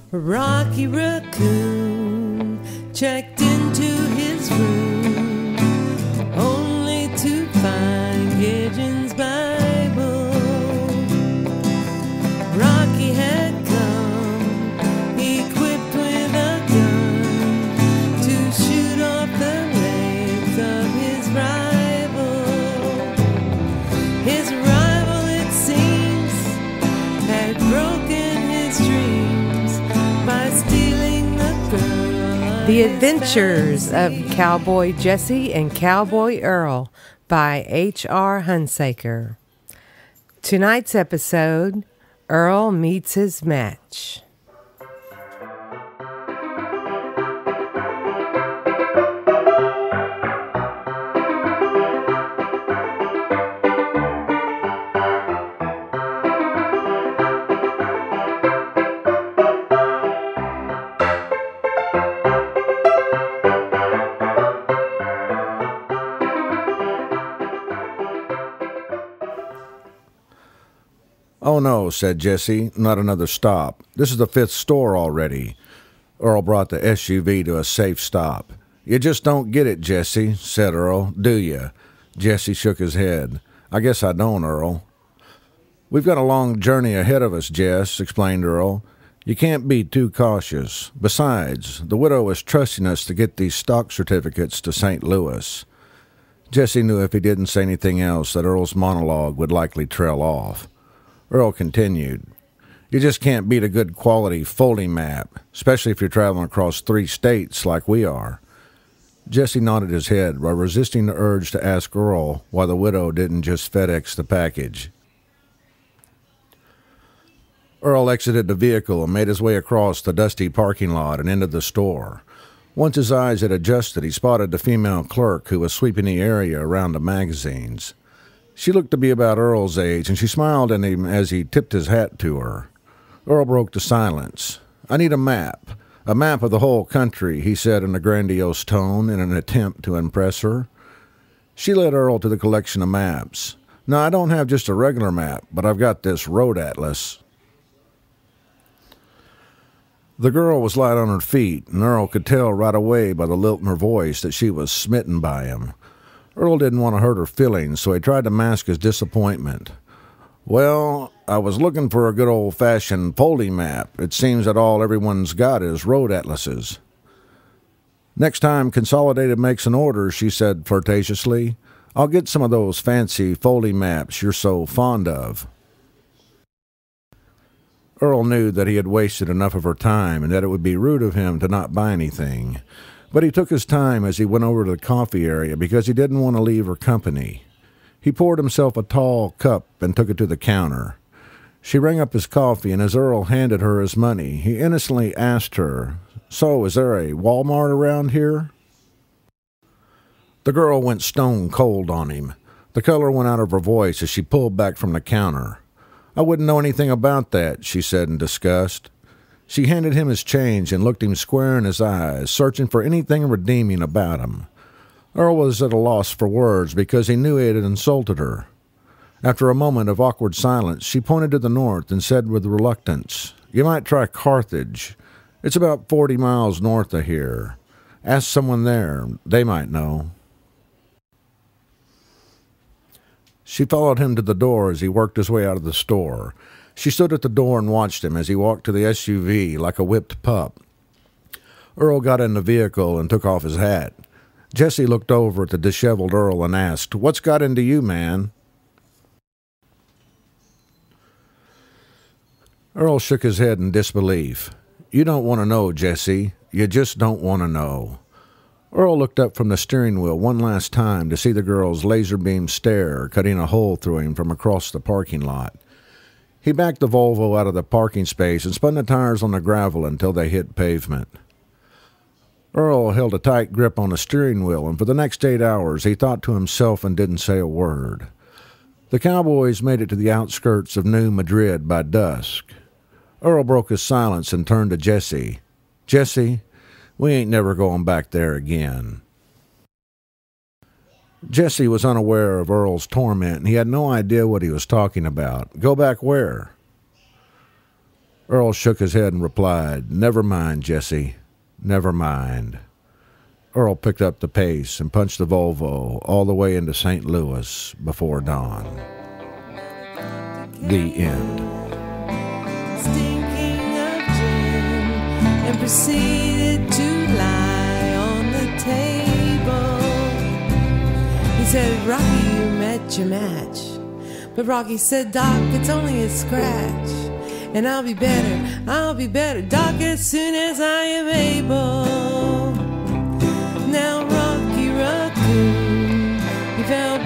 Rocky Raccoon checked into his room only to find Gideon's Bible. Rocky had come equipped with a gun to shoot off the legs of his rival. His rival, it seems, had broken his dreams by stealing the girl. The Adventures of Cowboy Jessie and Cowboy Earl by H.R. Hunsaker. Tonight's episode, Earl meets his match. "Oh no," said Jessie, "not another stop. This is the 5th store already." Earl brought the SUV to a safe stop. "You just don't get it, Jessie," said Earl, "do you?" Jessie shook his head. "I guess I don't, Earl." "We've got a long journey ahead of us, Jess," explained Earl. "You can't be too cautious. Besides, the widow is trusting us to get these stock certificates to St. Louis." Jessie knew if he didn't say anything else that Earl's monologue would likely trail off. Earl continued, "You just can't beat a good quality folding map, especially if you're traveling across 3 states like we are." Jessie nodded his head while resisting the urge to ask Earl why the widow didn't just FedEx the package. Earl exited the vehicle and made his way across the dusty parking lot and into the store. Once his eyes had adjusted, he spotted the female clerk who was sweeping the area around the magazines. She looked to be about Earl's age, and she smiled at him as he tipped his hat to her. Earl broke the silence. "I need a map of the whole country," he said in a grandiose tone in an attempt to impress her. She led Earl to the collection of maps. "No, I don't have just a regular map, but I've got this road atlas." The girl was light on her feet, and Earl could tell right away by the lilt in her voice that she was smitten by him. Earl didn't want to hurt her feelings, so he tried to mask his disappointment. "Well, I was looking for a good old-fashioned folding map. It seems that all everyone's got is road atlases." "Next time Consolidated makes an order," she said flirtatiously, "I'll get some of those fancy folding maps you're so fond of." Earl knew that he had wasted enough of her time and that it would be rude of him to not buy anything. But he took his time as he went over to the coffee area because he didn't want to leave her company. He poured himself a tall cup and took it to the counter. She rang up his coffee, and as Earl handed her his money, he innocently asked her, "So, is there a Walmart around here?" The girl went stone cold on him. The color went out of her voice as she pulled back from the counter. "I wouldn't know anything about that," she said in disgust. She handed him his change and looked him square in his eyes, searching for anything redeeming about him. Earl was at a loss for words because he knew he had insulted her. After a moment of awkward silence, she pointed to the north and said with reluctance, "You might try Carthage. It's about 40 miles north of here. Ask someone there. They might know." She followed him to the door as he worked his way out of the store. She stood at the door and watched him as he walked to the SUV like a whipped pup. Earl got in the vehicle and took off his hat. Jessie looked over at the disheveled Earl and asked, "What's got into you, man?" Earl shook his head in disbelief. "You don't want to know, Jessie. You just don't want to know." Earl looked up from the steering wheel one last time to see the girl's laser beam stare cutting a hole through him from across the parking lot. He backed the Volvo out of the parking space and spun the tires on the gravel until they hit pavement. Earl held a tight grip on the steering wheel, and for the next 8 hours he thought to himself and didn't say a word. The Cowboys made it to the outskirts of New Madrid by dusk. Earl broke his silence and turned to Jessie. "Jessie, we ain't never going back there again." Jessie was unaware of Earl's torment, and he had no idea what he was talking about. "Go back where?" Earl shook his head and replied, "Never mind, Jessie, never mind." Earl picked up the pace and punched the Volvo all the way into St. Louis before dawn. The end. Stinking of gin, and proceeded to lie on the table. He said, "Rocky, you met your match." But Rocky said, "Doc, it's only a scratch. And I'll be better, Doc, as soon as I am able." Now Rocky Raccoon, he fell